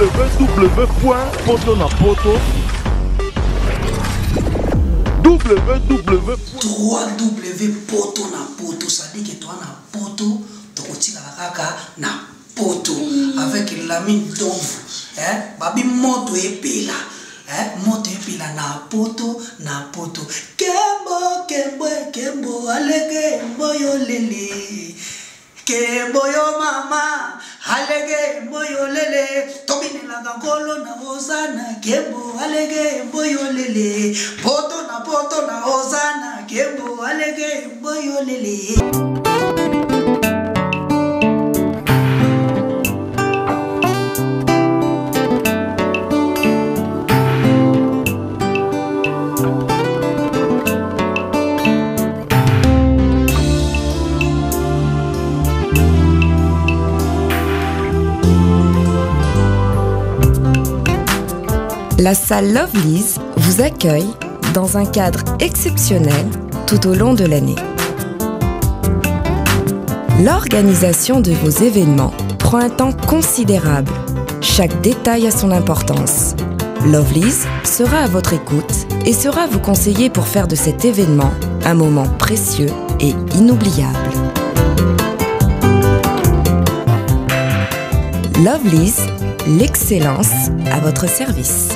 www.potonapoto www.potonapoto, ça dit que toi na poto, tu na poto avec la mine d'ombre, babi moto epela, moto epela na poto, kembo alege mboyo lele, kembo yo mama alege mboyo lele, tobine la gangolo na hosana, kembo alege mboyo lele, poto na hosana, kembo alege mboyo lele. La salle Lovely's vous accueille dans un cadre exceptionnel tout au long de l'année. L'organisation de vos événements prend un temps considérable. Chaque détail a son importance. Lovely's sera à votre écoute et sera vous conseiller pour faire de cet événement un moment précieux et inoubliable. Lovely's, l'excellence à votre service.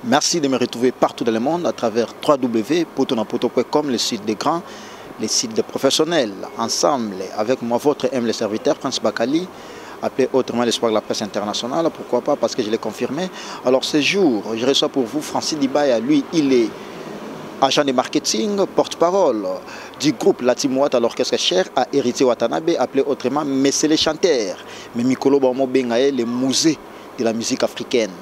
Merci de me retrouver partout dans le monde à travers www.potonapoto.com, le site des grands, les sites des professionnels. Ensemble, avec moi, votre humble serviteur, Prince Bakali, appelé autrement l'espoir de la presse internationale. Pourquoi pas? Parce que je l'ai confirmé. Alors ce jour, je reçois pour vous Francis Dibaya. Lui, il est agent de marketing, porte-parole du groupe Latimouat à l'orchestre cher à Héritier Watanabe, appelé autrement Messé les chanteurs. Mais Mikolo Bamo Bengae, le musée de la musique africaine.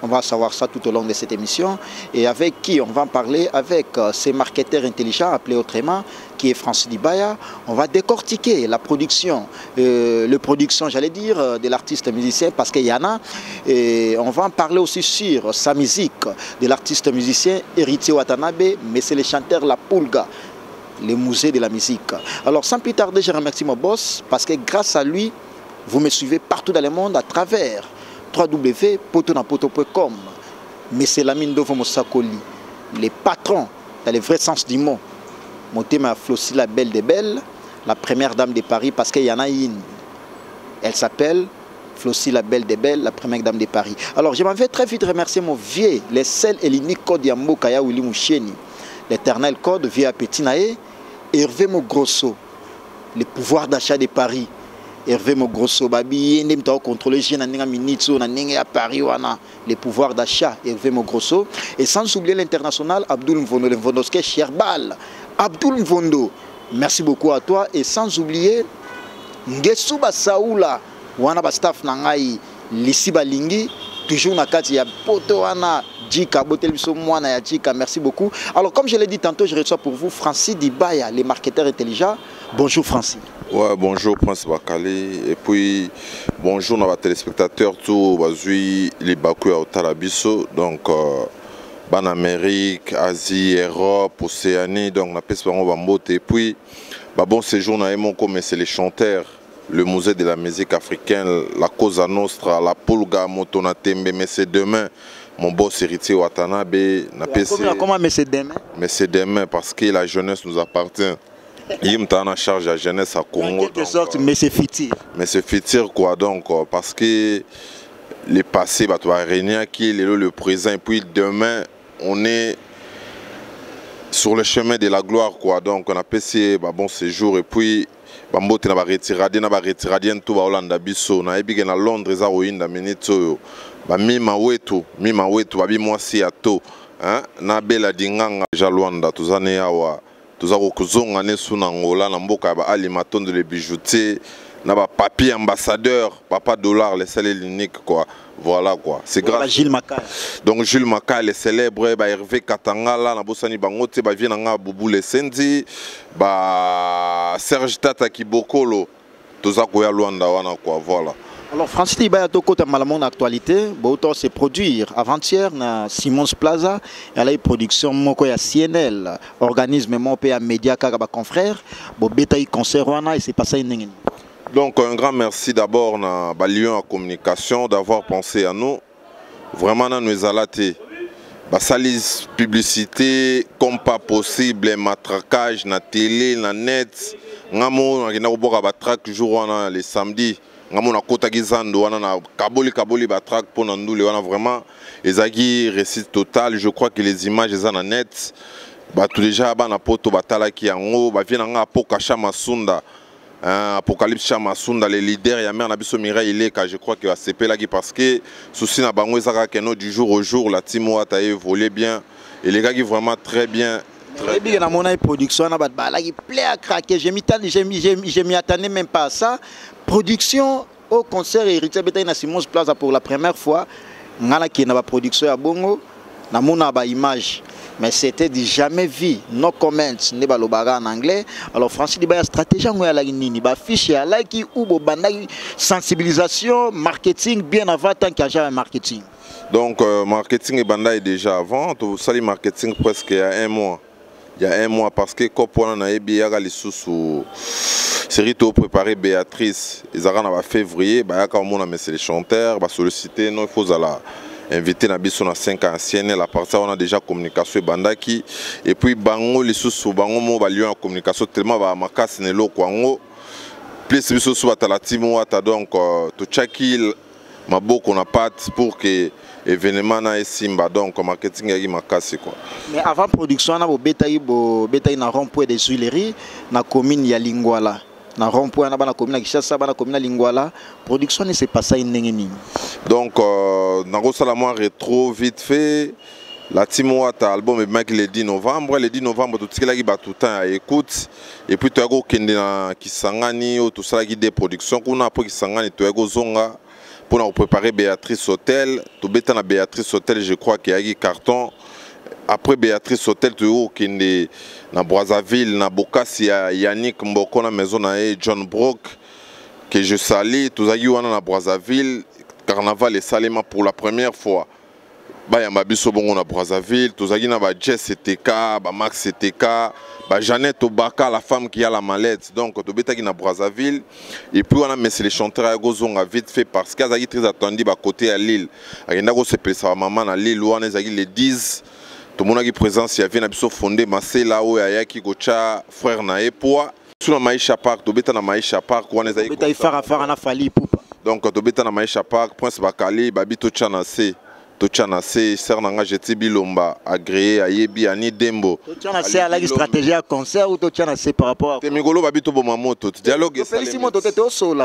On va savoir ça tout au long de cette émission. Et avec qui on va en parler? Avec ces marketeurs intelligents, appelés autrement, qui est Francis Dibaya. On va décortiquer la production, j'allais dire, de l'artiste musicien, parce qu'il y en a. Et on va en parler aussi sur sa musique, de l'artiste musicien Héritier Watanabe, mais c'est le chanteur La Pulga, le musée de la musique. Alors sans plus tarder, je remercie mon boss, parce que grâce à lui, vous me suivez partout dans le monde à travers www.potonapoto.com. Mais c'est la mine d'Ovo Mosakoli, les patrons, dans le vrai sens du mot. Mon thème a Flossie la belle des belles, la première dame de Paris, parce qu'il y en a une. Elle s'appelle Flossie la belle des belles, la première dame de Paris. Alors je m'en vais très vite remercier mon vieux, les seuls et l'unique code Yambo Kaya Willy Moucheni, l'éternel code Via Petit Nae, Hervé Mogrosso, le pouvoir d'achat de Paris. Hervé Mogrosso, Babi, contrôler à Paris, les pouvoirs d'achat, Hervé Mogrosso. Et sans oublier l'international, Abdoul Mvondo, le Mvondoske Cherbal. Abdoul Mvondo, merci beaucoup à toi. Et sans oublier, Ngesuba Saoula, Wana Bastaf Nangai, Lissi Balingi, toujours Nakati, ya Poto Wana, Djika, Botelbiso Mwana ya Djika, merci beaucoup. Alors, comme je l'ai dit tantôt, je reçois pour vous Francis Dibaya, les marketeurs intelligents. Bonjour Francis. Ouais, bonjour Prince Bakali. Et puis, bonjour nos téléspectateurs, tous les Bakou à Otarabiso, donc en Amérique, Asie, Europe, Océanie, donc on appelle ça Bambote. Et puis, bon séjour, comme c'est les chanteurs, le musée de la musique africaine, la Cosa Nostra, la Pulga, Motonatembe, mais c'est demain. Mon boss Héritier Watanabe, comment mais c'est demain? Mais c'est demain parce que la jeunesse nous appartient. Il est en charge de la jeunesse à Congo. En quelque sorte, mais c'est futur. Mais c'est futur quoi donc, parce que le passé va régner qui est le présent et puis demain on est sur le chemin de la gloire quoi donc on a passé bon séjour et puis bambote na ba retiradien tout ba Hollande biso na ebige na Londres za oinda minito ba mima wetu babi mwasi ato hein na bela dinganga jalwanda tuzane yawa tuzako kuzonga ne suna ngola na mboka ba alimaton de les bijoutiers na ba papier ambassadeur, papa dollar, les seuls l'unique quoi. Voilà quoi. C'est grâce. Jules Makai. Donc Jules Makai, les célèbres, ba Hervé Katangala, na bosani bangote, ba vienanga Boubou les Sendi, ba Serge Tata Kibokolo, toza koya Luanda wana quoi. Voilà. Alors Francis Libaya to côté malamon actualité, autant se produire avant-hier na Simons Plaza, il y a une production moko ya CNL, organisme mon pays à média kaka ba confrère, bo beta concert wana et c'est passé une. Donc un grand merci d'abord à Balion à communication d'avoir pensé à nous. Vraiment nous allons salis publicité comme pas possible, matraquage na télé, na net. Ngamo na boka batraque jour les samedis. Ngamo na kota gizando wana na kaboli batraque pour nandule wana vraiment ezagi récit total. Je crois que les images sont na net. Ba tout déjà ba na poto batala ki yango ba vient nga poka chama sunda. Apocalypse Chamasunda, les leaders, il y a même Nabiso Mireille Ileka, je crois qu'il va se là parce que souci na bango ezaka keno du jour au jour, la team a évolué bien et les gars qui vraiment très bien. Très bien, dans mon production, qui plaît à craquer. Je m'y attendais même pas à ça. Production au concert Héritier Betaï na Simons Plaza pour la première fois. Ngala qui na production à Bongo, na mona ba image. Mais c'était du jamais vu, no comments, ne ba lobaga en anglais. Alors Francis Libaya stratégie ngoya la nini, ba fiche ya la ki ou bo bandai sensibilisation, marketing bien avant tant qu'il y a marketing. Donc marketing et bandai déjà avant, tout ça le marketing presque il y a un mois. Il y a un mois parce que quand on a ébi yaga les sous série to préparé Béatrice, ils ont en février, bah yaga on a mis les chanteurs, bah solliciter, non il faut aller invité na biso na 5 anciennes la partie on a déjà communication bandaki et puis bango les sous bango mo ba lion en communication tellement ba makasi ne lo kwango plus biso sous batala timo ata donc to chaki maboko na pat pour que événement na esimba donc marketing yaki makasi quoi. Mais avant production na bo betayi na rond-point des Tuileries na commune ya Lingwala. Na rond-point na bana commune Kishasa bana commune Lingwala production ne s'est passé ningeni. Donc na rosala moi rétro vite fait la Timoata album et mec le 10 novembre tout ce qui ba tout temps écoute et puis tu as go kende na Kisangani ou tout ça qui des productions qu'on a pour Kisangani tu as go zonga pour nous préparer Béatrice Hotel tout bêta na Béatrice Hotel je crois qu'il y a un carton. Après Béatrice Hotel, tu es na Brazzaville, na Bokassi, Yannick Mboko na maison na John Brock que je salue. Tous les gens na Brazzaville, carnaval et salima pour la première fois. Bah y'a Mabiso bongo na Brazzaville, tous les gens na Jess TK, ba Max TK, ba Jeannette Obaka, la femme qui a la mallette. Donc tu es na Brazzaville et puis on a mis les chanteurs à Gozonga vite fait parce qu'ils sont très attendus à côté à Lille. Il y a se pèse sa maman à Lille où on est les 10. Tout le monde qui est présent, il y avait un fondé, Massé là où il y a qui gocha frère Naepoa. Sur la Maïcha Park, tu es dans Maïcha Park, on est à donc tu es dans Maïcha Park, Prince Bakali, Babi Tochanase. Tochanase, Sernanga Jeti Bilomba, agréé, Ayebi, Ani Dembo. Tochanase a la stratégie à concert ou Tochanase par rapport à. Temigolo Babito Bomamoto, dialogue. Félicimo, tu es au sol,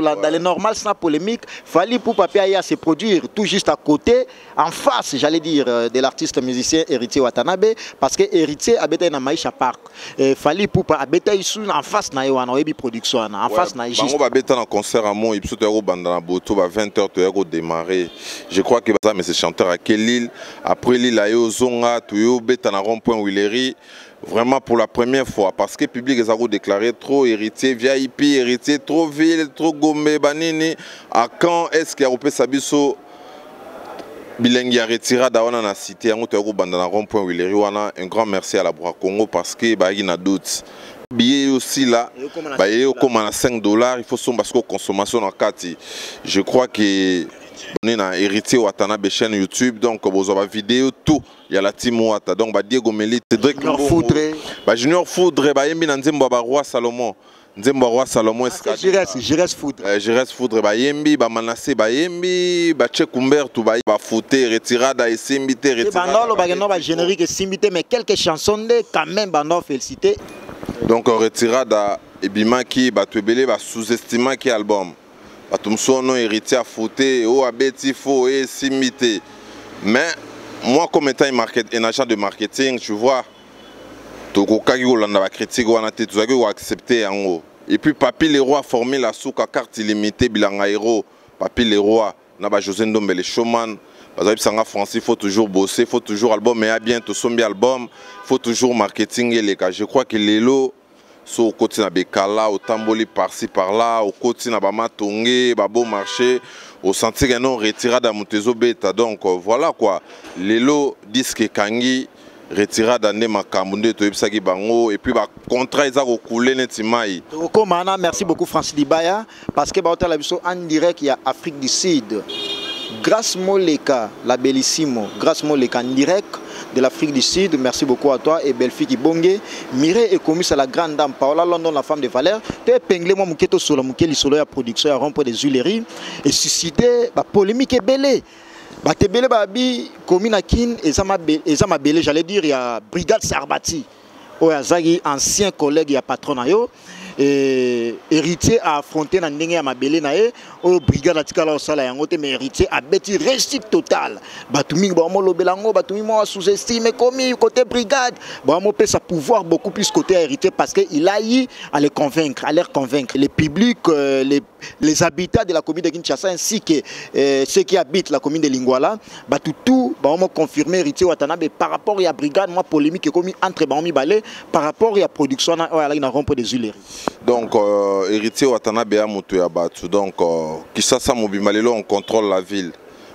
dans les normales sans polémique, fallait pour papier à se produire tout juste à côté, en face, j'allais dire, de l'artiste musicien Héritier Watanabe, parce que Héritier habite dans Maïcha Park. Fallait pour habiter ici en face, na Ebi Production, en face, na Égis. On va habiter en concert à Mont, il faut te bandana boto, à 20h, tu es démarrer. Je crois que ça, mais c'est chanteur à quelle île après l'île à Zonga tu es bête en rond-point Willery vraiment pour la première fois parce que le public a déclaré trop héritier VIP héritier trop ville trop gombe banini à quand est-ce qu'il y a repé sabiso bilingue a retiré d'awana na cité en tu bandana rond-point Willery wana un grand merci à la Bra Congo parce que bah il y a doute billet aussi là bah il est comme à $5 il faut son parce que consommation en 4 je crois que on est héritier Watanabe chaîne YouTube donc vous avez vidéo tout il y a la team Wata donc ba Diego Meli Cédric Foudre ba Junior Foudre ba yembi na Nzembo ba Roi Salomon Jires Foudre Jires Foudre ba yembi ba Manassé ba yembi ba Chekumber tout ba fouté retirada et simbité retirada ba générique simbité mais quelques chansons quand même ba non félicité donc retirada et bimaki ba tebele ba sous-estimant qui album Batumsono héritier à fouter, ou à Betifo et simité. Mais moi, comme étant un agent de marketing, tu vois, tu as critique, tu as accepté en haut. Et puis Papi Leroy a formé la souka carte illimitée bilanga héros. Papi Leroy, naba José Ndombe le showman. Parce que Sanga Francis, il faut toujours bosser, il faut toujours album, mais bien tout son album, il faut toujours marketing et les cas. Je crois que les lots sont au côté de Bekala, au Tamboli par-ci par-là, au côté de Bama Tongé, Babo Marché, au sentier que non retiré d'Amutezo Beta. Donc voilà quoi. Les lots disent que Kangi retiré d'Andé Makambounde, Toyibsagi Bango, et puis le contrat ils ont coulé Netimai. Merci beaucoup Francis Libaya, parce que en direct il y a Afrique du Sud. Grâce Moleka, la Bellissimo, grâce Moleka en direct de l'Afrique du Sud, merci beaucoup à toi et Belfiki Bongé. Mireille est commise à la grande dame Paola London, la femme de valeur. Tu es penglé moi Mouketo Sola Moukeli Solo, la production, à rompre des huileries et suscité la polémique et belé. Batebele Babi, commune à Kin, et Zama Belé, j'allais dire, il y a Brigade Sarbati, ancien collègue, il y a patron. Héritier a affronté na ndenge ya mabele na ye o brigade atikala osala yango te mais héritier a beti réussite totale batumi ba mo lobelango batumi mo sous-estime commis côté brigade ba mo pesa pouvoir beaucoup plus côté héritier parce que il a eu à les convaincre à leur convaincre les publics les habitants de la commune de Kinshasa ainsi que ceux qui habitent la commune de Lingwala tout ba mo confirmer héritier Watanabe par rapport à brigade moi polémique commis entre Baomi Balé par rapport à production na rompo des huileries. Donc, héritier Watanabe a monté à Batu. Donc, Kishasa Mobimalelo, on contrôle la ville.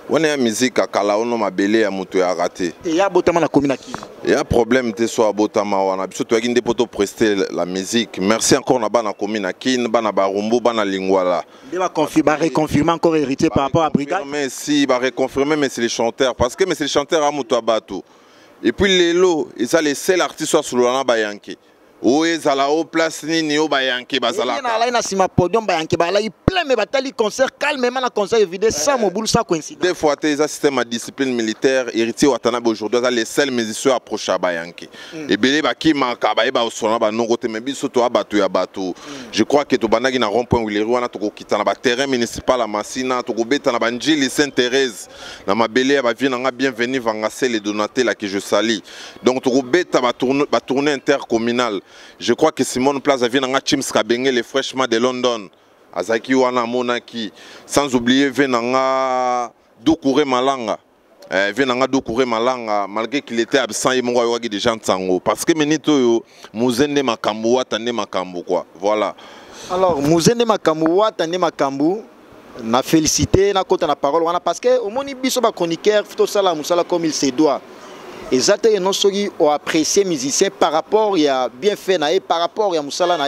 On est à musique à Kalaono Mabele à monté à raté. Il y a Botama la commune qui. Il y a un problème de soit Botama. On a besoin de poto prester la musique. Merci encore na bana commune à Kin, bana Barumbo, bana Lingwala. Il va reconfirmer encore héritier par rapport à brigade. Mais si, il va reconfirmer, mais c'est les chanteurs. Parce que c'est les chanteurs à monté à Batu. Et puis les lots, ils sont les seuls artistes sur le Lana Bayanki. Oui, ça la haut place ni au Bayanké bazala. Il y a sima podium Bayanké bala il plein mais batali concert calmement la concert évidé sans mobile ça coïncidence. Des fois tu as système de discipline militaire héritier Watanabe aujourd'hui les seuls musiciens approchés à Bayanké. Et belé ba ki manka ba eba osona ba non côté mais biso to abatu ya bato. Je crois que to banagi na rond-point Willery wana to ko kitana ba terrain municipal à Massina to ko beta na banjili Sainte-Thérèse na mabelé ba vient nga bienvenue vangase les donatés là que je salue. Donc to ko beta ba tourner intercommunal. Je crois que Simone Plaza vient dans Chims Kabenge, les fraîchement de London. Azaki wana monaki. Sans oublier venanga Doukouré Malanga. Venanga Doukouré Malanga malgré qu'il était absent il m'a eu des gens de parce que menito yo muzende makambu atande makambu quoi. Voilà. Alors muzende makambu atande makambu na félicité na kota na parole wana parce que au moni biso ba chroniqueur tout ça la musala comme il se doit. Et ça, ils ont apprécié les musiciens par rapport à bien fait, par rapport à Moussala,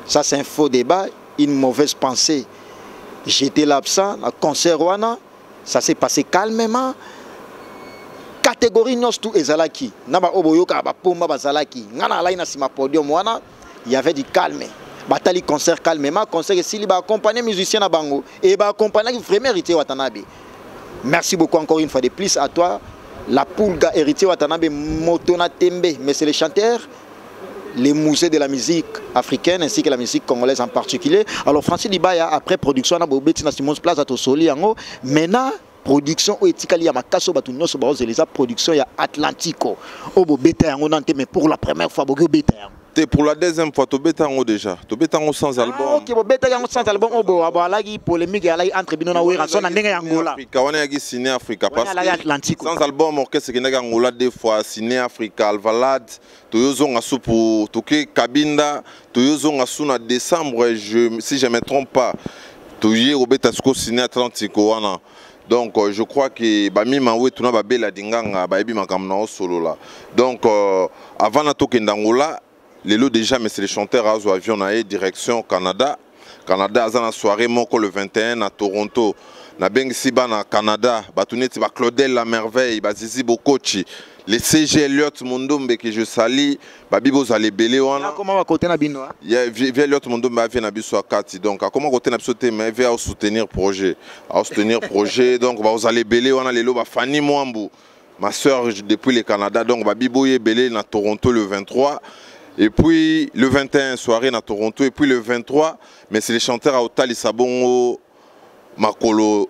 ça c'est un faux débat, une mauvaise pensée. J'étais l'absent, à concert, ça s'est passé calmement. Catégorie nous tout ezalaki. Naba oboyoka ba pomba bazalaki. Ngana la ina sima podium wana, il y avait du calme. Batali concert calmement, concert et s'il va accompagner musiciens na bango et va accompagner vraiment héritier Watanabe. Merci beaucoup encore une fois de plus à toi. La Poulga héritier Watanabe Motona Tembe, mais c'est les chanteurs, les musées de la musique africaine ainsi que la musique congolaise en particulier. Alors Francis Libaya, après production, on a Bobeti na Simons Plaza to Soli yango. Maintenant, production au etikali ya makaso batu nyonso ba ozeleza production ya Atlantico. Obo beta yango nante mais pour la première fois bogo beta yango. Pour la deuxième fois, tu bêta déjà. Tu bêta sans album. Ok, tu bêta sans album. Obo, abalagi polémique entre Binona Wera, son andenge Angola. On est signé Africa parce que sans album, orchestre qui n'est Angola des fois signé Africa, Alvalade, tu yozon asu pour toquer Kabinda, tu yozon asu na décembre, si je me trompe pas, tu y es au bêta signé Atlantico. Donc je crois que Bami Mawe tu n'as pas belle dinganga, Baby Makamna solo là. Donc avant na toquer d'Angola. Les lots déjà, mais c'est les chanteurs à avion direction Canada. Canada, à la soirée, moko le 21 à Toronto. Na Bengsiba na Canada, Batuneti, Claudel la merveille, Bazizi Bokochi. Les CG Elliott Mondombe que je salue, Babibo Zale Belé. Comment va côté na bino? Elliott Mondombe vient na biso akati. Donc comment côté na biso te mais vient soutenir projet. À soutenir projet. Donc vous allez Belé on a les lots ba Fanny Mwambu. Ma soeur depuis le Canada donc Babibo Belé na Toronto le 23. Et puis le 21 soirée à Toronto et puis le 23 mais c'est les chanteurs à Otali Sabongo Makolo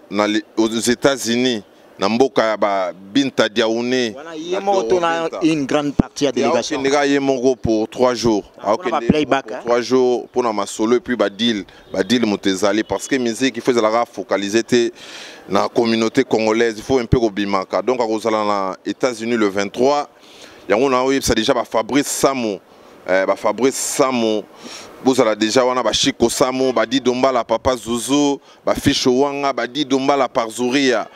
aux États-Unis Namboka ya ba Binta Diaoune. Voilà, il y a une grande partie de la délégation. Il y a pour 3 jours. Playback. Pour 3 jours pour ma solo et puis Badil Moutezali parce que musique il faut la focaliser dans la communauté congolaise, il faut un peu obimaka. Donc à aux États-Unis le 23, il y a ça déjà Fabrice Samo. Fabrice Samo, vous avez déjà Chico Samo, Badi Dombala Papa Zouzou, Ficho Wanga, Badi Dombala Parzouria,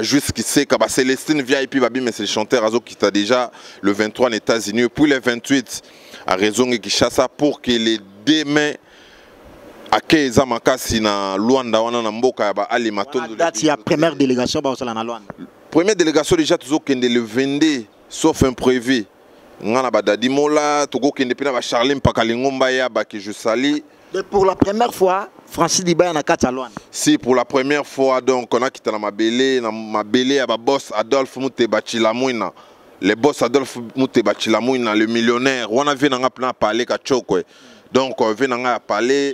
jusqu'à ce que Célestine VIP, mais c'est le chanteur qui t'a déjà le 23 aux États-Unis, puis le 28 à raison de Kinshasa pour que les demain à Keza Makasi na Luanda wana na mboka ya ba alimaton de date il y a première délégation ba osala na Luanda. Première délégation déjà toujours kende le 22 sauf imprévu. Ngana ba dadi mola toko kende pina ba Charlem Pakalingomba ya ba que je sali. Pour la première fois Francis Dibaya na kati ya Luanda. Si pour la première fois donc on a quitté na mabele ya ba boss Adolphe Muteba Chilamwina. Le boss Adolphe Muteba Chilamwina le millionnaire wana vient na plan parler ka chokwe. Donc vient na parler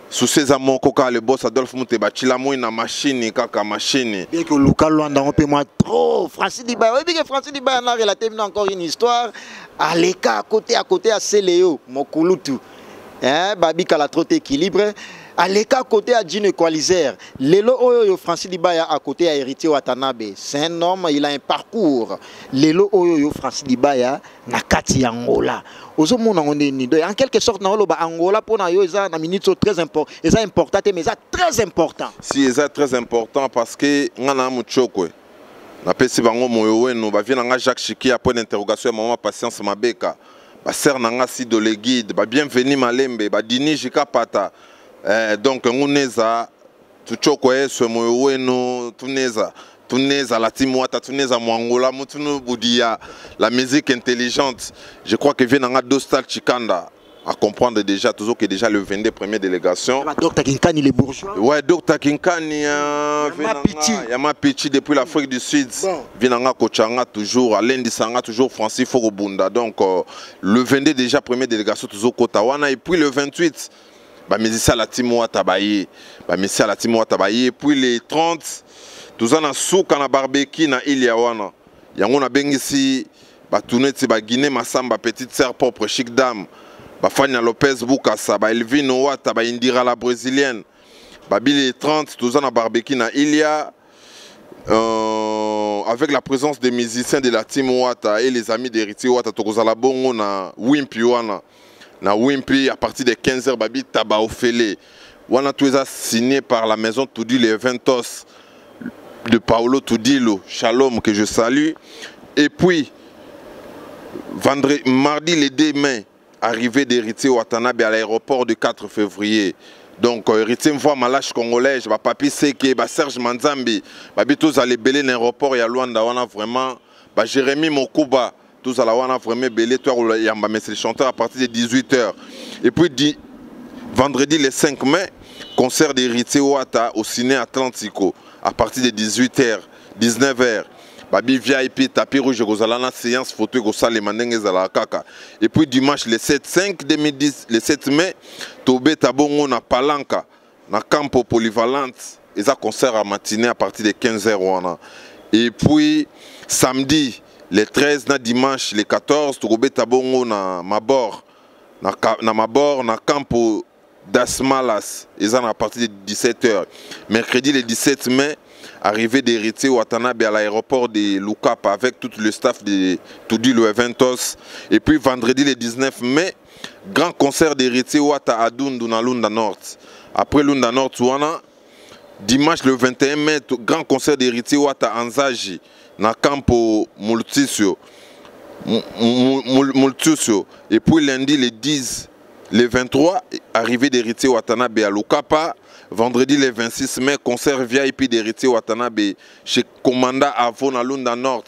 sous ces amants coca le boss Adolphe Muteba Chilamwina machine kaka machine. Bien que local Luanda on peut moi trop Francis Dibaya. Oui bien que Francis Dibaya a relaté encore une histoire à l'écart à côté à Seléo Mokulutu. Hein Babi kala trop équilibre. À l'écart côté à Djine Equalizer, Lelo Oyo Francis Dibaya à côté à Héritier Watanabe. C'est un homme, il a un parcours. Lelo Oyo Francis Dibaya na kati Angola. Ozo mona on est ni en quelque sorte na oloba Angola pour na yo eza na minute très important, eza important mais eza très important. Si eza très important parce que ngana muchokwe. Na pesi bango moyo wenu ba vient nga Jacques Chiki à point d'interrogation maman patience mabeka. Ba ser nanga si de le guide, ba bienvenue Malembe, ba dini jika pata. Donc nguneza tuchokwe ce moyo wenu tuneza la timwata tuneza mwangola mutunu budia la musique intelligente. Je crois que vient nanga Dostal Chikanda à comprendre déjà toujours que déjà le 22 première délégation. Dr Kinkani les bourgeois. Ouais, Dr Kinkani Yama Pichi depuis l'Afrique du Sud. Vient nanga Kochanga toujours Alain Disanga toujours Francis Forobunda. Donc le 22 déjà première délégation toujours Kotawana et puis le 28 musicien la Timoa Tabaye, musicien la Timoa Tabaye, puis les 30, tout ça na souka na barbecue na Iliawana. Yango na bengisi ba tourner ba Guinée Massamba petite sœur propre chic dame, ba Fania Lopez Bukasa, ba Elvino Wata, ba Indira la brésilienne. Ba les 30, tout ça na barbecue na Ilia. Avec la présence des musiciens de la team Wata et les amis d'Héritier Wata, Tokozala Bongo na Wimpi Wana. Na Wimpy à partir de 15h babi taba ofele. Wana tueza signé par la maison Toudi les Ventos de Paolo Tudilo, Shalom que je salue. Et puis mardi les 2 mai arrivée d'Héritier Watanabe à l'aéroport du 4 février. Donc Héritier me voit malâche congolais, ba papi Seke, ba Serge Manzambi, babi tous aller belé l'aéroport ya Luanda wana vraiment ba Jérémy Mokuba. Tous à la wana vraiment belé toi yamba mais c'est le chanteur à partir de 18h. Et puis vendredi le 5 mai concert d'Héritier Wata au ciné Atlantico à partir de 18h 19h. Babi VIP tapis rouge gozalana séance photo gosale mandenge zala kaka. Et puis dimanche le 7 mai Tobé Tabongo na Palanca na Campo Polyvalente et ça concert à matinée à partir de 15h wana. Et puis samedi le 13 na dimanche le 14 Tobé Tabongo na Mabor na Campo das Malas et ça à partir de 17h. Mercredi le 17 mai arrivée d'Héritier Watanabe à l'aéroport de Lukapa avec tout le staff de Toudi le Ventos. Et puis vendredi le 19 mai, grand concert d'Héritier Wata à Dundu na Lunda Nord. Après Lunda Nord, dimanche le 21 mai, grand concert d'Héritier Wata Anzaji na Campo Multisio. Et puis lundi le 23, arrivée d'Héritier Watanabe à Lukapa. Vendredi le 26 mai, concert VIP d'Héritier Watanabe chez Commanda Avo na Lunda Nord.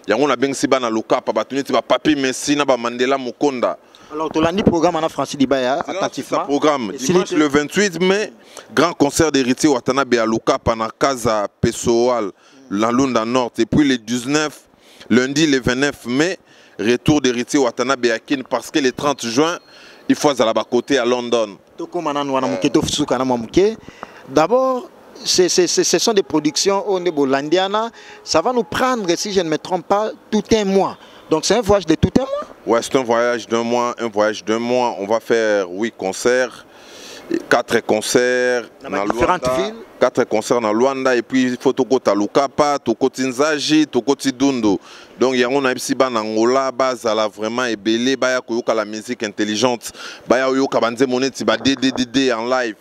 Yango na beng siba na Lukapa batuni ti ba Papi Messi na ba Mandela Mukonda. Alors tu l'as dit programme na Francis Dibaya attentivement. Programme dimanche le 28 mai, grand concert d'Héritier Watanabe à Lukapa na Casa Pessoal na Lunda Nord. Et puis le 19 lundi le 29 mai, retour d'Héritier Watanabe à Kin parce que le 30 juin il faut à la côté à London. D'abord, ce sont des productions au niveau Landiana. Ça va nous prendre, si je ne me trompe pas, tout un mois. Donc c'est un voyage de tout un mois? Ouais, c'est un voyage d'un mois. On va faire 8 concerts, 4 concerts dans différentes villes. 4 concerts dans Luanda et puis il faut Tokota Lukapa, Tokoti Nzaji, Tokoti Dundo. Donc il y a un ici en Angola, bazala vraiment ebelé, baya koyoka la musique intelligente, baya yoka banze moneti ba DDD en live,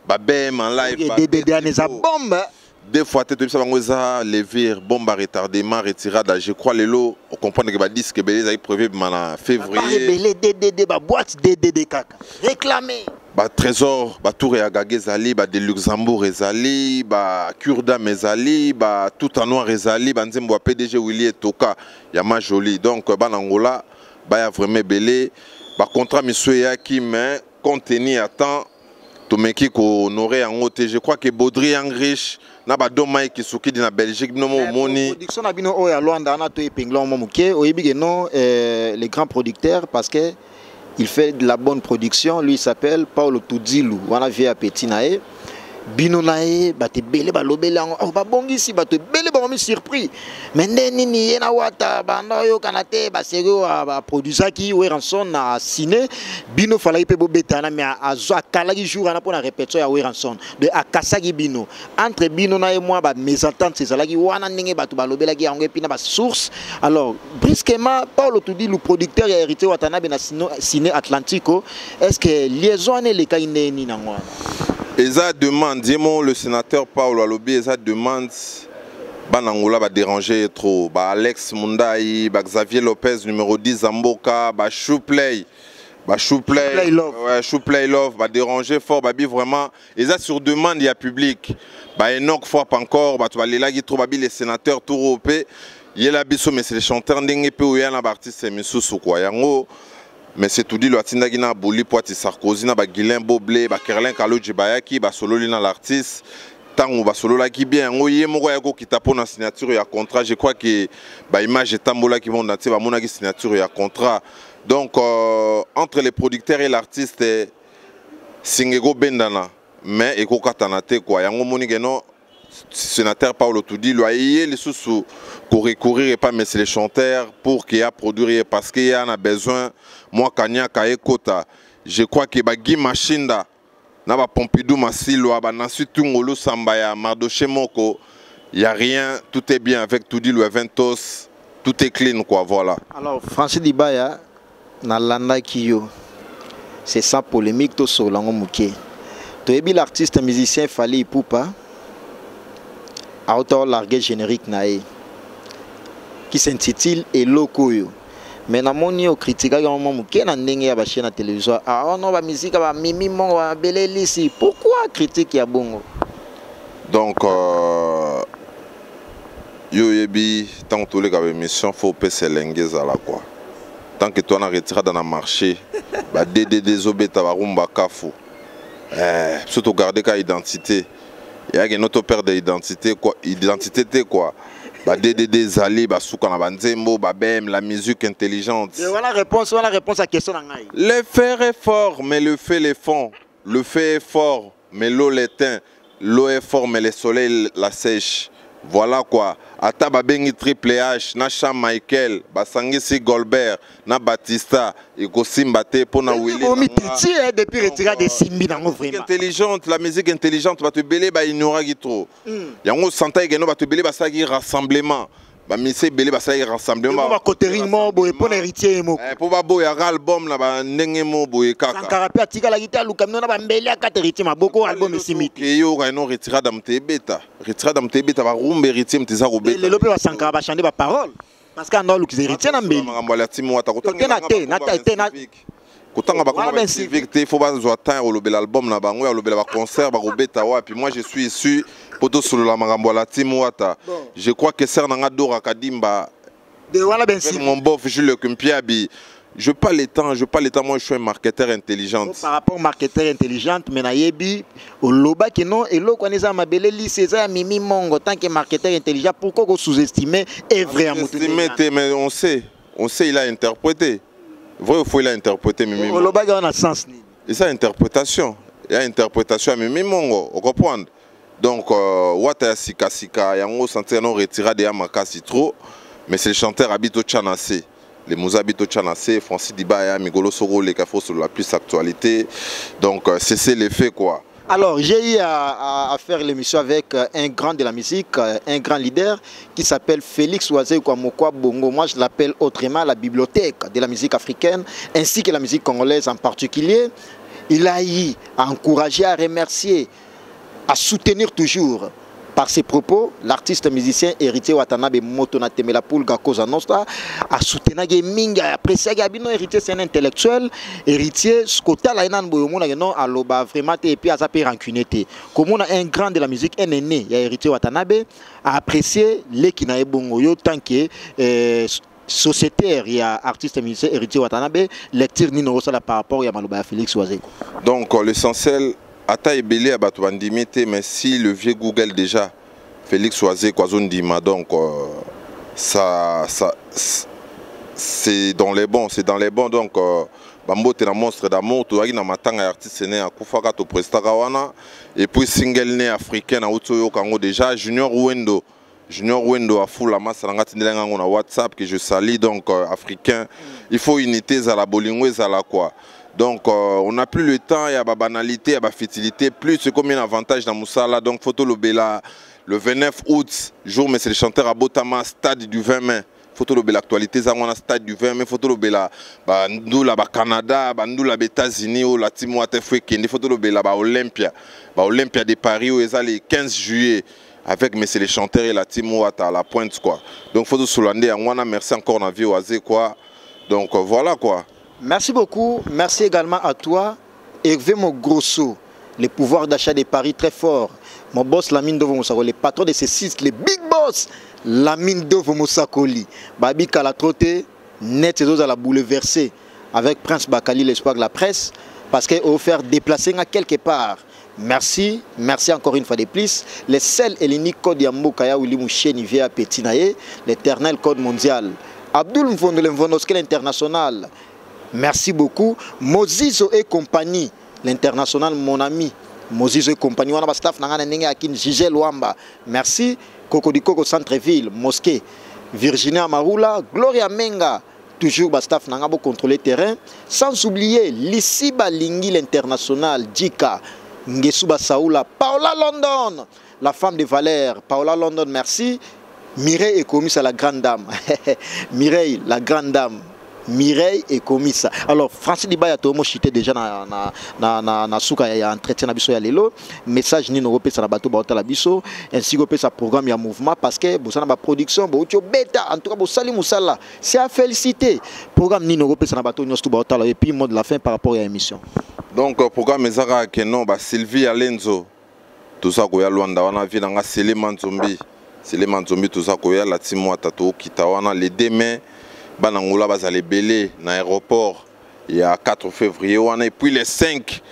ba BM en live. DDD aneza bombe. Des fois tu sais bangoza lever bombe retardement retirada. Je crois les lots on comprend que ba disque belé ça prévu en février. Belé DDD ba boîte DDD kaka. Réclamer. Ba trésor, ba tour et agagé zali, ba de Luxembourg ezali, ba Kurdam ezali, ba tout en noir ezali, ba nzembo PDG Willy et Toka, yama joli. Donc ba Angola, ba ya vraiment belé, ba contrat monsieur yaki mais contenu à temps, to meki ko honoré en côté. Je crois que Baudry Riche na ba domai ki suki na Belgique no mo moni. Production na bino o ya Luanda na to epingla mo muke, o yebi non les grands producteurs parce que il fait de la bonne production. Lui, il s'appelle Paulo Tudzilu. On a vu à Petit Nae. Bino Nae, bate belé balobele oh ba bongi si bate belé ba mi surpris. Mais neni yena wata banda yo kanate ba sego ba produisa ki Weranson na ciné. Bino fala ipe bo betana mais a zo kala ki jour na pona répétition ya Weranson. De akasagi bino. Entre Bino Nae moi ba mésentente c'est qui wana ndenge batu balobela ki yango epina ba source. Alors brusquement Paulo Tudzilu producteur et hérité watana be na ciné Atlantico. Est-ce que liaison ne le ka ineni na ngwa? Eza demande, dis-moi le sénateur Paulo Alobi, Eza demande, Banangola va déranger trop. Ba Alex Mundaï, ba Xavier Lopez numéro 10 Zamboka, ba Chouplay, Chouplay Love, va déranger fort, babi vraiment. Eza sur demande, il y a public. Ba Enoch fois pas encore, ba tu vas aller là qui trouve babi les sénateurs tout européens. Il y a la biso mais c'est les chanteurs n'engé peu ou y a la artiste c'est Missou quoi. Yango. Mais c'est tout dit, le Atindagina Boli Poiti Sarkozy, na ba Guilain Boblé, ba Kerlin Kalo Djibayaki, ba solo lina l'artiste, tant ou ba solo la qui bien, ngoye moko yako qui tape na signature ya contrat, je crois que ba image et tambola qui vont dater ba monaki signature ya contrat. Donc entre les producteurs et l'artiste, singego bendana, mais eko katanate quoi, yango moni geno sénateur Paulo Tudzilu a yé les sous pour recourir et pas mais c'est les chanteurs pour qu'il y a produire parce qu'il y en a besoin. Moi Kanya Kaekota, je crois que Bagi Machinda, Naba Pompidou Masilo, Banasi Tungolo Sambaya, Mardoché Moko, il n'y a rien, tout est bien avec Tudzilu Eventos, tout est clean quoi, voilà. Alors Francis Dibaya, na landa kiyo, c'est sans polémique tout sur l'ango mouké. Tu es l'artiste musicien Fally Ipupa. Auteur largué générique nae qui s'intitule Elokoyo. Mais na moni o critique ga mo muke na ndenge ya ba chaîne na télévision. Ah non ba musique ba mimi mo ba beleli si. Pourquoi critique ya bongo? Donc yo yebi tant que les gars émission faut passer l'engeza là quoi. Tant que toi na retiré dans le marché, ba DDD zobeta ba rumba kafu. Surtout garder ka identité. Il y a une autre paire d'identité quoi, identité quoi. Ba DDD Zali, ba souka na banzembo, ba BM, la musique intelligente. Voilà la réponse à la question nangai. Le fer est fort, mais le fait les fond. Le fait est fort, mais l'eau l'éteint. L'eau est forte, mais le soleil la sèche. Voilà quoi. Ata babengi Triple H, na Shawn Michael, basangisi Goldberg, na Batista, eko simbate pour na Willy. Depuis retiré des simbi nango vraiment. Intelligente, la musique intelligente, ba te belé ba ignora gi trop. Yango santa igeno ba te belé ba sagi rassemblement. Ba mise belé ba sagi rassemblement. Ba cotering mo boy pour héritier mo. Pour ba boy album la ba ndenge mo boy kaka. Sankarape atika la guitare lukamino na ba mbeli akata héritier maboko album simiti. Yo ga no retiré dam te beta. Retiré dam te beta ba rumbe héritier mtiza ko beta. Le lope ba sankara ba changer ba parole. Parce qu'en dehors les héritiers na mbeli. Ngambala timo ata kotanga na kotanga ba ko civique te faut ba zo atteindre le album na bango ya le ba concert ba ko beta wa puis moi je suis issu poto solo la ngambala timo ata. Je crois que ser nanga dora kadimba de wala ben si mon bof Jules Kumpiabi. Je pas le temps, moi je suis un marketeur intelligent. Par rapport au marketeur intelligent, mais na yebi au loba que non et lo connaissa ma belle lycée ça mimi mongo tant que marketeur intelligent pourquoi vous sous-estimer est vrai à mais on sait il a interprété. Vrai ou faux il a interprété mimi. Au loba on a sens ni. Et ça interprétation, il y a interprétation à mimi mongo, vous comprenez? Donc wata ya sika sika yango sentir non retirade ya makasi trop, mais c'est le chanteur Abito Tchanase. Les Moussa Abito Tchanase, Francis Dibaya, Migolo Soro, les Cafos sur la plus actualité. Donc c'est l'effet quoi. Alors, j'ai eu à faire l'émission avec un grand de la musique, un grand leader qui s'appelle Félix Oisé Kwamokwa Bongo. Moi, je l'appelle autrement la bibliothèque de la musique africaine, ainsi que la musique congolaise en particulier. Il a eu à encourager, à remercier, à soutenir toujours par ses propos l'artiste musicien héritier Watanabe Motona Temela Pulga Cosa Nostra, a soutenu Minga, apprécié Gabino héritier, c'est un intellectuel héritier Skota Lainan Boyomona non aloba vraiment et puis à sa rancunité. Comme on a un grand de la musique, un aîné, il y a héritier Watanabe, a apprécié les Kinae Bongoyo tant que sociétaire, il y a artiste musicien héritier Watanabe, lecture Nino Rosala par rapport à Maloba Félix Oisé. Donc l'essentiel Ata ebele à Batouandimete, mais si le vieux Google déjà, Félix Oisé, Kwazondima, donc ça c'est dans les bons, donc Bambo te na monstre d'amour, tu as na matanga artiste né à Koufaka to Prestagawana, et puis single né africain à Otoyo Kango déjà, Junior Wendo a fou la masse na WhatsApp que je salue, donc africain, il faut unité à la bolingo à la quoi. Donc on n'a plus le temps, il y a la banalité, il y a la fertilité, plus c'est comme un avantage dans Moussala. Donc Photo Lobela, le 29 août, jour, mais c'est le chanteur à Botama, stade du 20 mai. Photo Lobela, actualité, ça on a stade du 20 mai. Photo Lobela, nous là, Canada, nous là, États-Unis, la team Waterfree, Photo Lobela, Olympia de Paris, où ils ont les 15 juillet. Avec mais c'est les chanteurs et la team Wata à la pointe quoi. Donc Photo Solandé, on a merci encore dans vie oisé quoi. Donc voilà quoi. Merci beaucoup. Merci également à toi, Hervé Mogrosso, le pouvoir d'achat de Paris très fort. Mon boss Lamine Dovo Moussakoli, le patron de ces sites, les big boss, Lamine Dovo Moussakoli. Babi Kalatrote, net et à la bouleversée avec Prince Bakali, l'espoir de la presse, parce qu'il a offert déplacer à quelque part. Merci, merci encore une fois de plus. Le seul et l'unique code Yambo Kaya Willy Mouché Nivea Petinaye, l'éternel code mondial. Abdul Mvondo Lemvondoske l'international. Merci beaucoup. Mozizo et compagnie, l'international, mon ami. Mozizo et compagnie, on a staff Akin Gigel Wamba. Merci. Kokodikoko Centre-Ville, Mosquée. Virginia Marula, Gloria Menga. Toujours staff Nangabo contrôler terrain. Sans oublier Lissiba Lingui, l'international, Djika. Ngesuba Saoula, Paola London, la femme de Valère. Paola London, merci. Mireille est commise à la grande dame. Mireille, la grande dame. Mireille est commise. Alors, Francis Dibaya Tomo chité déjà na souka ya entretien na biso ya lelo. Message ni no sa na bato ba la biso, ainsi que sa programme ya mouvement parce que bosana ba production bo tio beta en tout cas bo sali musala. C'est à féliciter. Programme ni no sa na bato nyosto ba et puis mot de la fin par rapport à l'émission. Donc programme ezaka que non ba Sylvie Alenzo. Tout ça ko ya Luanda wana vi na Seleman Zombi. Seleman Zombi tout ça ko ya la timwa tato kitawana les demain. Banangoula bazale belé dans l'aéroport il y a 4 février et puis les 5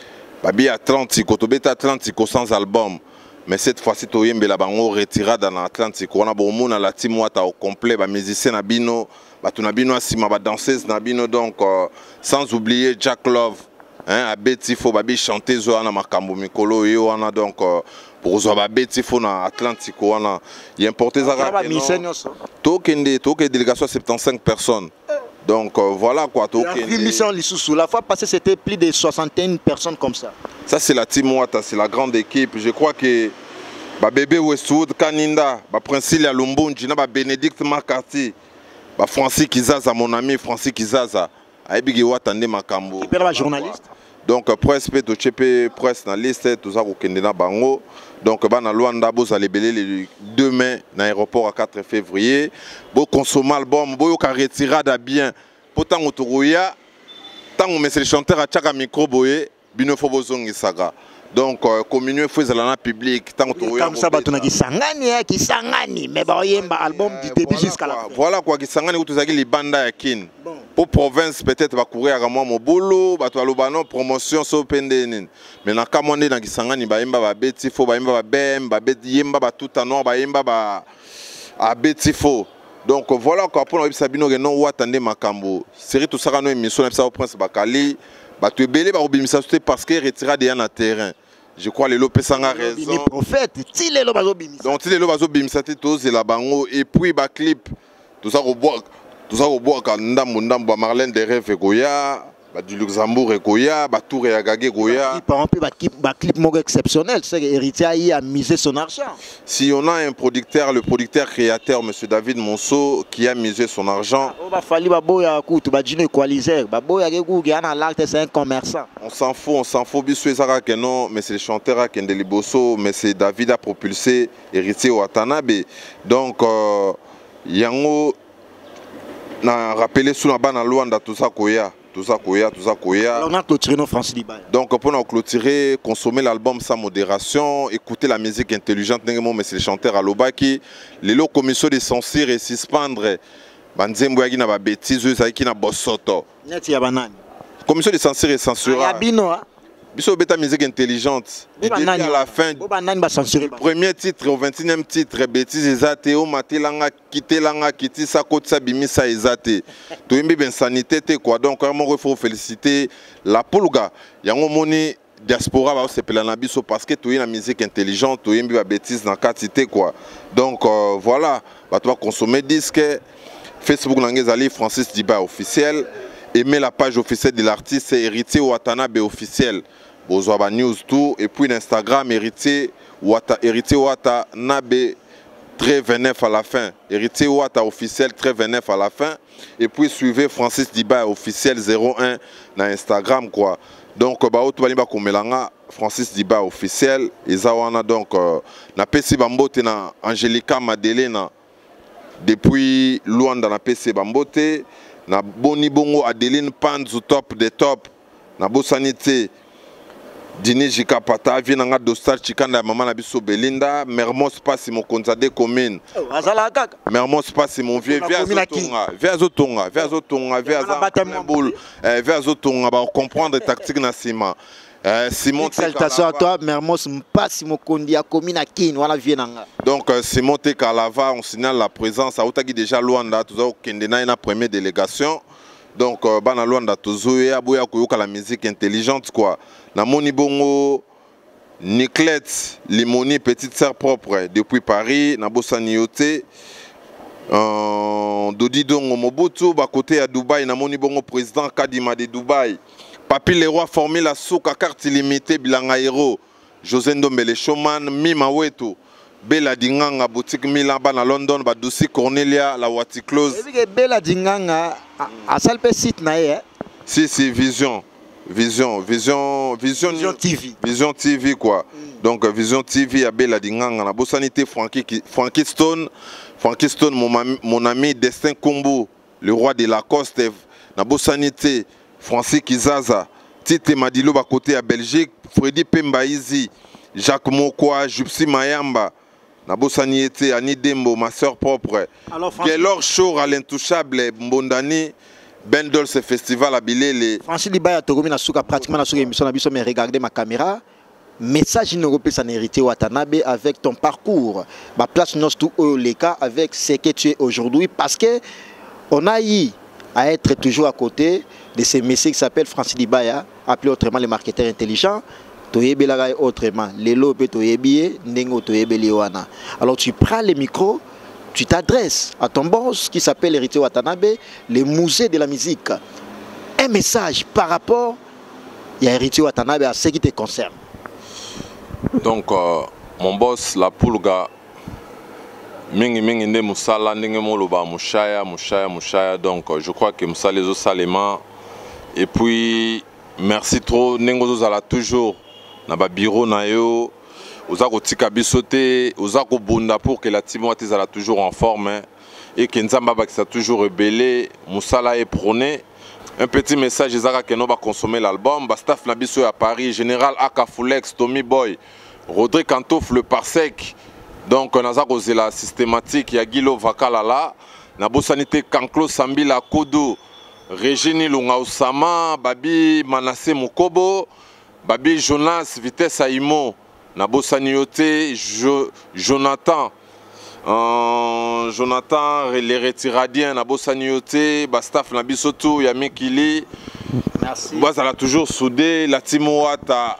babi Atlantique Kotobeta Atlantique sans album mais cette fois-ci toyembe la bango retiré dans l'Atlantique on a bon la team wata au complet ba musicien na bino ba tuna bino asima ba danseuse na bino donc sans oublier Jack Love hein a Betifo babi chanter zo na makambo mikolo yo wana donc pour zo Betifo na Atlantique wana il importe ça Tokende délégation 75 personnes. Donc voilà quoi. La fois passée c'était plus de 61 personnes comme ça. Ça c'est la team Wata, c'est la grande équipe. Je crois que bébé Westwood, Kaninda, Princilia Lumbunji, Bénédicte McCarthy, Francis Kizaza, mon ami Francis Kizaza, Aibigi Watande Makambo. Tu es journaliste? Donc presse peut cheper presse na liste tout ça au Kendena Bango. Donc bana Luanda boz aller belé le 2 mai dans l'aéroport à 4 février. Bo consommer album, bo yo ka retirade bien. Pourtant autoroya tant on met les chanteurs à chaka micro boye bino fo bozongi saga. Donc communier faut zalana public tant autoroya. Comme ça batuna ki sangani mais ba yemba album du début jusqu'à la fin. Voilà quoi ki sangani tout ça les banda ya kin. Pour province peut-être va courir à moi mon boulot bato alobano promotion so pendenen mais na kamone na kisangani ba yemba ba Betifo ba yemba ba bem ba yemba ba tout en ba yemba ba a Betifo donc voilà quoi pour na bino que non watande makambo série tout ça no émission na Prince Bakali bato ebele ba obimisa parce que retira de na terrain je crois les Lopesanga raison. Les prophètes, si les Lobazo bimisa. Donc si les Lobazo bimisa tous c'est la bango et puis ba clip tout ça au bois quand ndambo Marlène des rêves Goya. Du Luxembourg et Goya, Tour et Agagé Goya. Par exemple, un clip exceptionnel, c'est Héritier a misé son argent. Si on a un producteur, le producteur créateur, M. David Monceau, qui a misé son argent. C'est un commerçant. On s'en fout, mais c'est le chanteur qui est Liboso, mais c'est David a propulsé Héritier Watanabe. Donc, Yango n'a rappelé sous la banne à Luanda tout ça Koya. Tout ça Koya. Alors on a clôturé nos Francis Libaya. Donc pour nous clôturer, consommer l'album sans modération, écouter la musique intelligente, mais c'est le chanteur à Lobaki, les lots commissions de censure et suspendre, Banzembo qui n'a pas bêtise, ça qui n'a pas bossoto. Commission de censure et censura. Biso beta musique intelligente. Du début à la fin. Le premier titre au 21e titre, bêtise ezate o matelanga kitelanga kiti sa côte sa bimisa ezate. To yimbi ben sanité te quoi. Donc vraiment il faut féliciter la Pulga. Yango moni diaspora ba sepela na biso parce que to yina musique intelligente, to yimbi ba bêtise na katité quoi. Donc voilà, ba toi consommer disque Facebook nangezali Francis Diba officiel. Aimez la page officielle de l'artiste, c'est Héritier Watanabe officiel. Bozoaba News tout. Et puis l'Instagram, Héritier Watanabe très 29 à la fin. Héritier Wata officiel très 29 à la fin. Et puis suivez Francis Diba officiel 01 dans Instagram quoi. Donc Francis Diba officiel. Et Zawana donc na PC Bambote na Angelica Madelena. Depuis Luanda na PC Bambote. Na Boni Bongo Adeline Panzu top des top. Na Bosanité Dini Jika Pata vient nga Dostar Chikanda maman na biso Belinda. Mermos passe mon Konzade commune. Mermos passe mon vieux via Zotonga ba comprendre tactique na Sima. Simon Salutations à toi, Mermos passe mon Kondia commune à Kin voilà vienanga. Donc Simon Tekalava on signale la présence à Otagi déjà Luanda tout ça Kendena na première délégation. Donc bana Luanda tozoya boya koyoka la musique intelligente quoi. Na moni bongo Niclette Limoni petite sœur propre depuis Paris na bosani yote. Dodi Dongo Mobutu ba côté à Dubaï na moni bongo président Kadima de Dubaï. Papi les rois formé la souka carte illimitée bilanga héros. José Ndombele Showman Mima Weto. Bella Dinganga boutique Milan na London ba Douci Cornelia la Wati Close. Bella Dinganga a salpe site na Si Vision TV quoi. Donc Vision TV à Bella Dinganga na Bossanité Frankie Stone mon ami Destin Kombo le roi de la Coste na Bossanité Francis Kizaza Tite Madilo ba côté à Belgique Freddy Pembaizi Jacques Mokwa Jupsi Mayamba na Bossaniété Annie Dembo ma soeur propre. Kelor Show à l'intouchable Mbondani Bendol ce festival à Bilele. Francis Libaya Togomi na souka pratiquement na souka émission na biso mais regardez ma caméra. Message inopé san Héritier Watanabe avec ton parcours. Ma place nous tout les cas avec ce que tu es aujourd'hui parce que on a eu à être toujours à côté de ces messieurs qui s'appellent Francis Libaya, appelé autrement les marketeurs intelligents. Autrement, alors tu prends le micro, tu t'adresses à ton boss qui s'appelle Héritier Watanabe, le musée de la musique. Un message par rapport à Héritier Watanabe à ce qui te concerne. Donc mon boss la Pulga mingi nde musala ndenge moloba mushaya donc je crois que musala les salema et puis merci trop nengo zala toujours na ba bureau na yo oza kotika biso te oza kobunda pour que la team soit toujours en forme hein, et que nzamba bakisa toujours rebelle musala est prôné. Un petit message ezaka que no ba consommer l'album ba staff na biso à Paris général Akafulex Tommy Boy Rodrigue Kantouf le Parsec. Donc naza kozela systématique ya Gilo Vakalala na bosanité Kanklo Sambila Kodo Régine Lunga Osama Babi Manassé Mukobo Babi Jonas Vitesse Aimo na bosanioté Jonathan les retiradiens na bosanioté ba staff na bisoto ya Mikili. Merci. Bazala toujours soudé la Timouata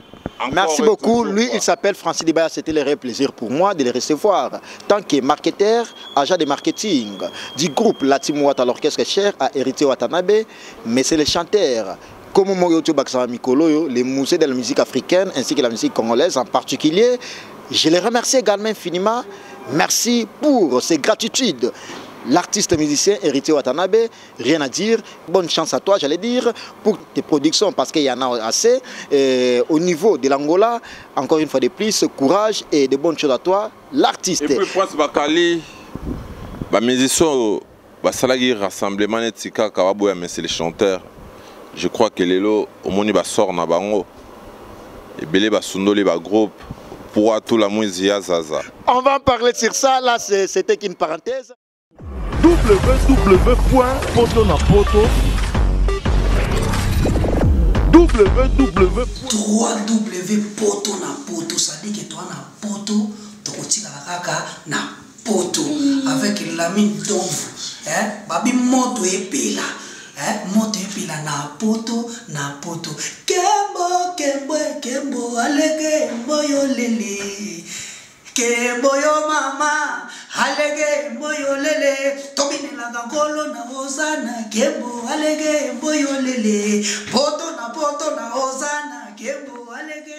Merci beaucoup. Lui, il s'appelle Francis Dibaya. C'était le réel plaisir pour moi de le recevoir. Tant que marketeur, agent de marketing du groupe Latimouata, l'orchestre cher à Héritier Watanabe, mais c'est le chanteur. Comme Moyoto Baksama Mikolo, les musées de la musique africaine ainsi que la musique congolaise en particulier. Je les remercie également infiniment. Merci pour ces gratitudes. L'artiste musicien Héritier Watanabe, rien à dire. Bonne chance à toi, j'allais dire, pour tes productions, parce qu'il y en a assez. Au niveau de l'Angola, encore une fois de plus, courage et de bonnes choses à toi, l'artiste. Et puis, Prince Bakali, les musiciens, les rassemblements, mais c'est les chanteurs. Je crois que les lots, au moins, ils sortent dans bango. Et belé basundoli ba groupe pour tout la musique Zaza. On va en parler sur ça, là c'était qu'une parenthèse. www.potonapoto www.potonapoto, ça dit que toi na poto to kotika kaka na poto avec la mine d'ombre, babi moto epela. Moto epila na poto kembo alege mboyo lele kembo yo mama alege mboyo lele tobine la gangolo na ozana kembo alege mboyo lele poto na ozana kembo alege